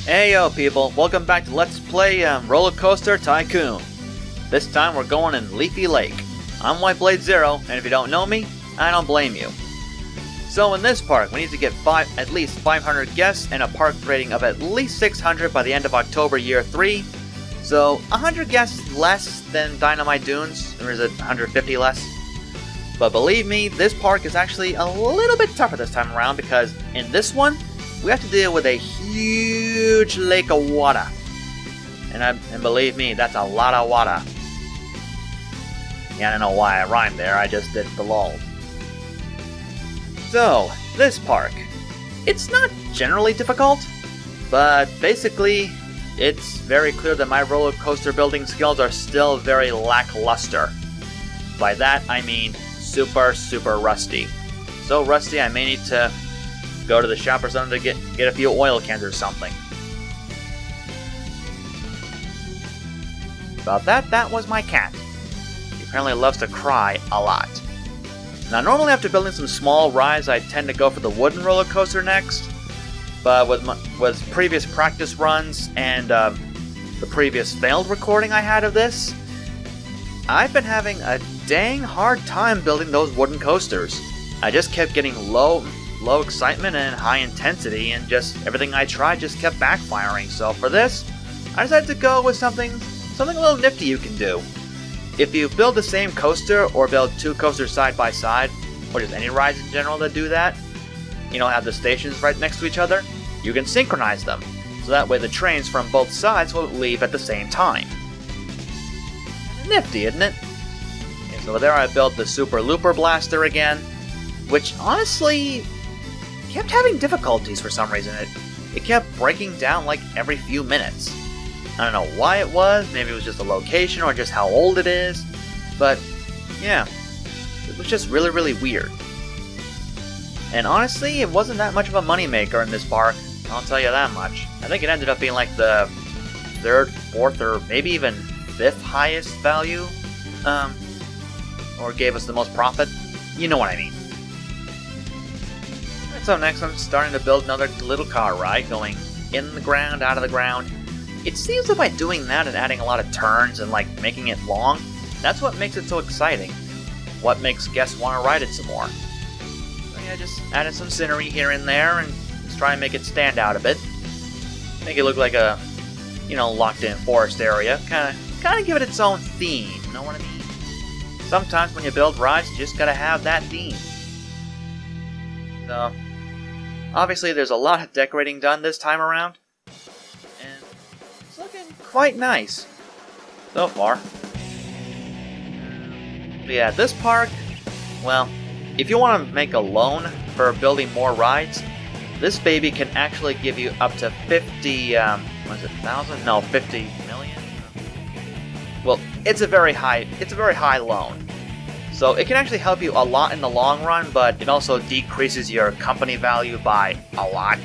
Hey yo people, welcome back to Let's Play RollerCoaster Tycoon. This time we're going in Leafy Lake. I'm WhiteBladeZero, and if you don't know me, I don't blame you. So in this park, we need to get at least 500 guests and a park rating of at least 600 by the end of October year 3. So 100 guests less than Dynamite Dunes, or is it 150 less? But believe me, this park is actually a little bit tougher this time around because in this one, we have to deal with a huge lake of water. And believe me, that's a lot of water. Yeah, I don't know why I rhymed there, I just did the lol. So, this park. It's not generally difficult, but basically, it's very clear that my roller coaster building skills are still very lackluster. By that, I mean super rusty. So rusty, I may need to go to the shop or something to get a few oil cans or something. About that was my cat. He apparently loves to cry a lot. Now normally after building some small rides, I tend to go for the wooden roller coaster next. But with previous practice runs and the previous failed recording I had of this, I've been having a dang hard time building those wooden coasters. I just kept getting low excitement and high intensity, and just everything I tried just kept backfiring. So for this, I decided to go with something a little nifty you can do. If you build the same coaster or build two coasters side by side, or just any rides in general that do that, have the stations right next to each other, you can synchronize them. So that way the trains from both sides will leave at the same time. Nifty, isn't it? Okay, so there I built the Super Looper Blaster again, which honestly kept having difficulties for some reason. It kept breaking down like every few minutes. I don't know why it was, maybe it was just the location or just how old it is, but yeah, it was just really weird. And honestly, it wasn't that much of a moneymaker in this park, I'll tell you that much. I think it ended up being like the third, fourth, or maybe even fifth highest value, or gave us the most profit. You know what I mean. So next I'm starting to build another little car ride, going in the ground, out of the ground. It seems that by doing that and adding a lot of turns and making it long, that's what makes it so exciting. What makes guests want to ride it some more. So yeah, just added some scenery here and there and just try and make it stand out a bit. Make it look like a, locked in forest area. Kind of give it its own theme, you know what I mean? Sometimes when you build rides, you just gotta have that theme. So, obviously there's a lot of decorating done this time around, and it's looking quite nice so far. But yeah, this park, well, if you want to make a loan for building more rides, this baby can actually give you up to 50, thousand? No, 50 million? Well, it's a very high loan. So it can actually help you a lot in the long run, but it also decreases your company value by a lot.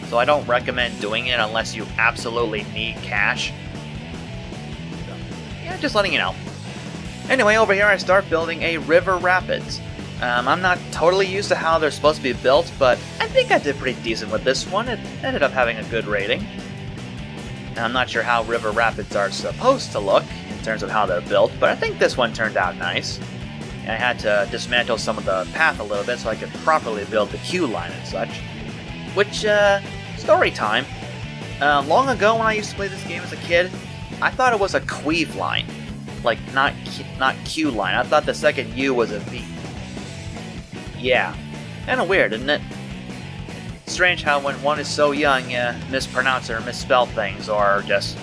So I don't recommend doing it unless you absolutely need cash. So, yeah, just letting you know. Anyway, over here I start building a river rapids. I'm not totally used to how they're supposed to be built, but I think I did pretty decent with this one. It ended up having a good rating. Now, I'm not sure how river rapids are supposed to look in terms of how they're built, but I think this one turned out nice. And I had to dismantle some of the path a little bit so I could properly build the queue line and such. Which, story time. Long ago when I used to play this game as a kid, I thought it was a queue line. Not queue line. I thought the second U was a V. Yeah. Kinda weird, isn't it? Strange how when one is so young, you mispronounce or misspell things, or just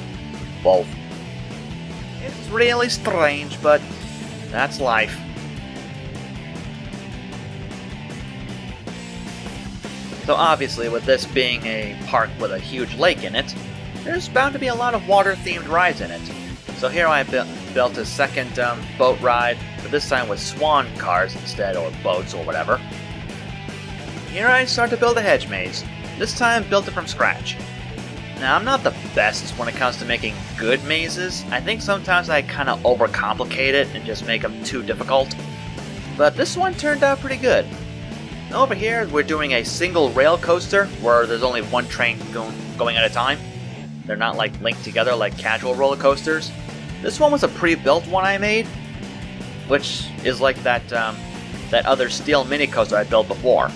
both. It's really strange, but that's life. So obviously, with this being a park with a huge lake in it, there's bound to be a lot of water-themed rides in it. So here I built a second boat ride, but this time with swan cars instead, or boats, or whatever. Here I start to build a hedge maze. This time built it from scratch. Now I'm not the best when it comes to making good mazes. I think sometimes I kind of overcomplicate it and just make them too difficult. But this one turned out pretty good. Over here, we're doing a single rail coaster where there's only one train going at a time. They're not like linked together like casual roller coasters. This one was a pre-built one I made, which is like that other steel mini coaster I built before.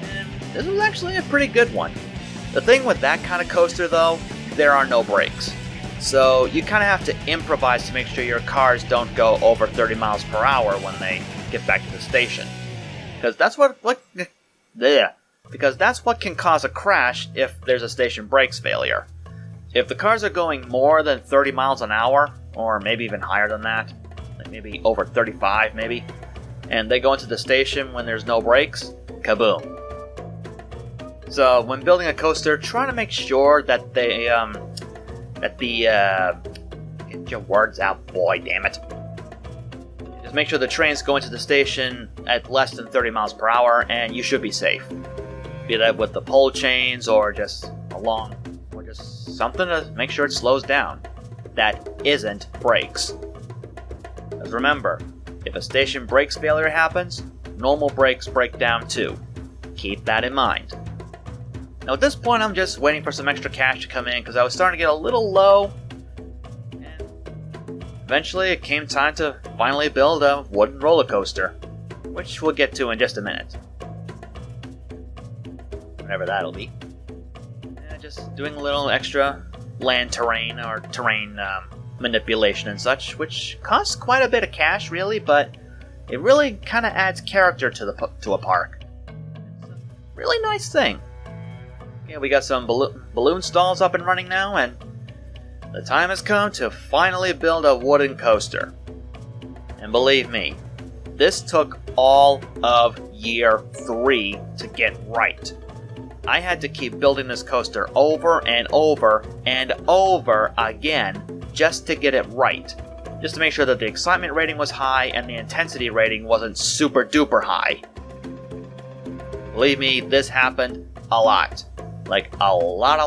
And this was actually a pretty good one. The thing with that kind of coaster though, there are no brakes. So you kind of have to improvise to make sure your cars don't go over 30 miles per hour when they get back to the station. Because that's what can cause a crash if there's a station brakes failure. If the cars are going more than 30 miles an hour, or maybe even higher than that, like maybe over 35 maybe, and they go into the station when there's no brakes, kaboom. So when building a coaster, try to make sure that get your words out, boy, damn it. Just make sure the trains go into the station at less than 30 miles per hour, and you should be safe. Be that with the pole chains, or just something to make sure it slows down. That isn't brakes. Because remember, if a station brakes failure happens, normal brakes break down too. Keep that in mind. Now at this point, I'm just waiting for some extra cash to come in because I was starting to get a little low. Eventually, it came time to finally build a wooden roller coaster, which we'll get to in just a minute. Whatever that'll be. Just doing a little extra land terrain or terrain manipulation and such, which costs quite a bit of cash, really, but it really kind of adds character to a park. It's a really nice thing. Okay, we got some balloon stalls up and running now, and the time has come to finally build a wooden coaster. And believe me, this took all of year 3 to get right. I had to keep building this coaster over and over and over again just to get it right. Just to make sure that the excitement rating was high and the intensity rating wasn't super duper high. Believe me, this happened a lot. Like a lot.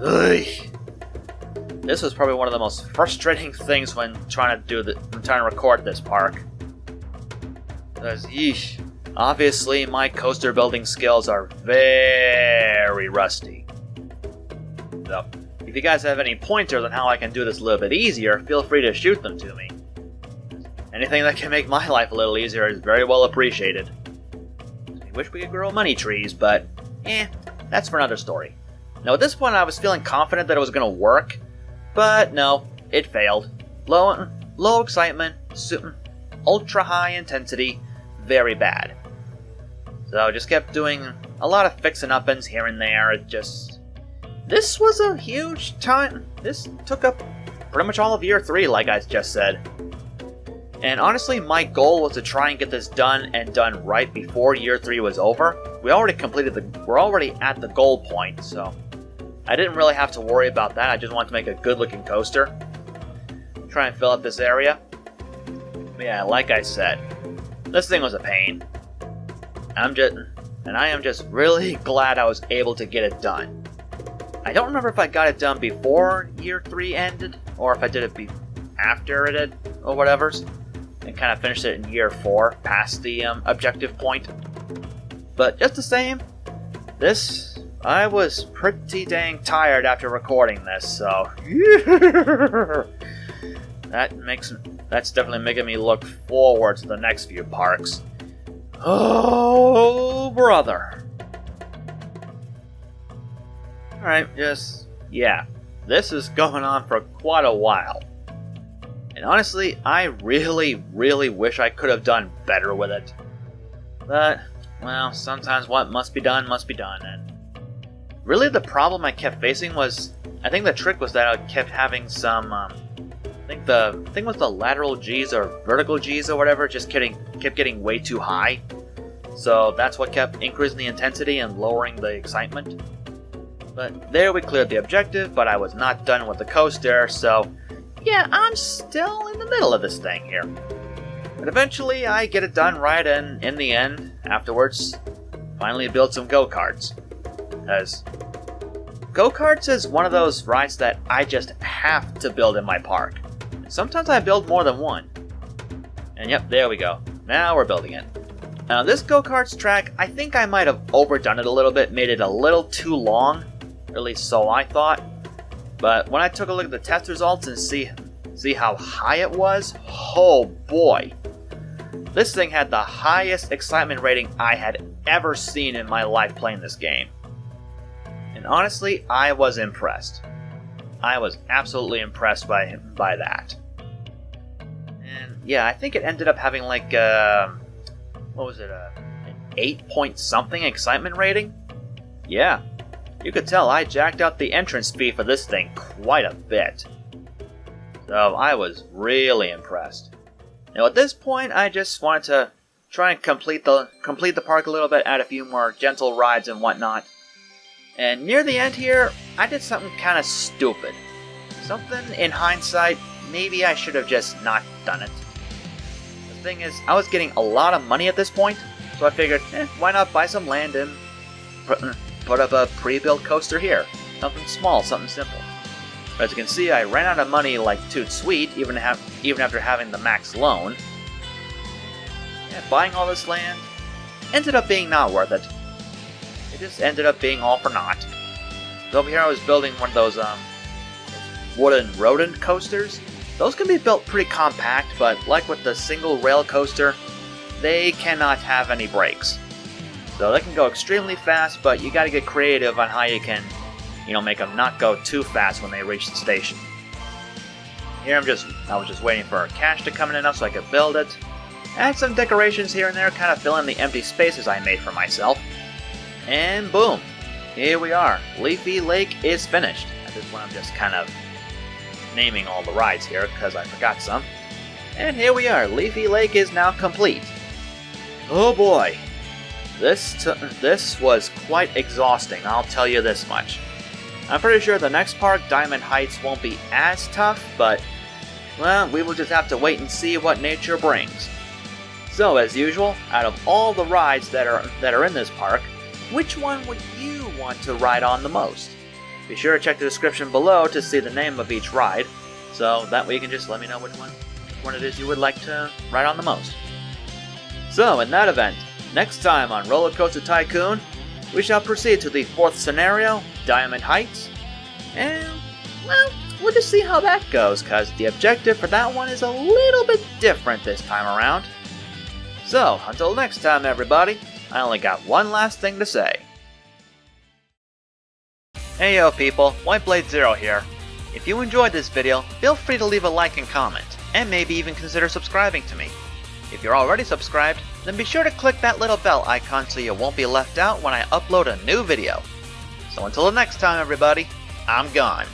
Ugh. This was probably one of the most frustrating things when trying to record this park. Because, yeesh, obviously my coaster building skills are very rusty. So, if you guys have any pointers on how I can do this a little bit easier, feel free to shoot them to me. Anything that can make my life a little easier is very well appreciated. I wish we could grow money trees, but that's for another story. Now at this point I was feeling confident that it was going to work, but no, it failed. Low excitement, ultra high intensity, very bad. So I just kept doing a lot of fixin' up-ins here and there. This was a huge time. This took up pretty much all of year 3, like I just said. And honestly, my goal was to try and get this done and done right before year 3 was over. We're already at the goal point, so I didn't really have to worry about that. I just wanted to make a good-looking coaster. Try and fill up this area. But yeah, like I said, this thing was a pain. I am just really glad I was able to get it done. I don't remember if I got it done before year 3 ended, or if I did it after it did, or whatever's, and kind of finished it in year 4, past the objective point. But just the same, I was pretty dang tired after recording this, so that's definitely making me look forward to the next few parks. Oh, brother. Alright, this is going on for quite a while. And honestly, I really, really wish I could have done better with it. But, well, sometimes what must be done, and really the problem I kept facing was, I think the trick was that I kept having some, I think the thing was the lateral G's or vertical G's or whatever, just kept getting way too high. So that's what kept increasing the intensity and lowering the excitement. But there we cleared the objective, but I was not done with the coaster, so yeah, I'm still in the middle of this thing here. But eventually I get it done right, and in the end, afterwards, finally build some go-karts. Because go-karts is one of those rides that I just have to build in my park. And sometimes I build more than one. And yep, there we go. Now we're building it. Now this go-karts track, I think I might have overdone it a little bit, made it a little too long. Or at least so I thought. But when I took a look at the test results and see how high it was, oh boy. This thing had the highest excitement rating I had ever seen in my life playing this game. And honestly, I was impressed. I was absolutely impressed by that. And yeah, I think it ended up having like, what was it, an 8 point something excitement rating? Yeah, you could tell I jacked up the entrance fee for this thing quite a bit. So I was really impressed. Now at this point, I just wanted to try and complete the park a little bit, add a few more gentle rides and whatnot. And near the end here, I did something kind of stupid. Something, in hindsight, maybe I should have just not done it. The thing is, I was getting a lot of money at this point, so I figured, why not buy some land and put up a pre-built coaster here. Something small, something simple. But as you can see, I ran out of money like toot sweet, even after having the max loan. Yeah, buying all this land ended up being not worth it. It just ended up being all for naught. So over here I was building one of those wooden Rodent coasters. Those can be built pretty compact, but like with the single rail coaster, they cannot have any brakes. So they can go extremely fast, but you gotta get creative on how you can, make them not go too fast when they reach the station. Here I was just waiting for cash to come in enough so I could build it. Add some decorations here and there, kind of fill in the empty spaces I made for myself. And boom! Here we are. Leafy Lake is finished. At this point I'm just kind of naming all the rides here because I forgot some. And here we are. Leafy Lake is now complete. Oh boy. This was quite exhausting, I'll tell you this much. I'm pretty sure the next park, Diamond Heights, won't be as tough, but, well, we will just have to wait and see what nature brings. So, as usual, out of all the rides that are in this park, which one would you want to ride on the most? Be sure to check the description below to see the name of each ride, so that way you can just let me know which one it is you would like to ride on the most. So, in that event, next time on RollerCoaster Tycoon, we shall proceed to the 4th scenario, Diamond Heights, and, well, we'll just see how that goes, because the objective for that one is a little bit different this time around. So, until next time everybody, I only got one last thing to say. Hey yo people, WhiteBladeZero here. If you enjoyed this video, feel free to leave a like and comment, and maybe even consider subscribing to me. If you're already subscribed, then be sure to click that little bell icon so you won't be left out when I upload a new video. So until the next time everybody, I'm gone.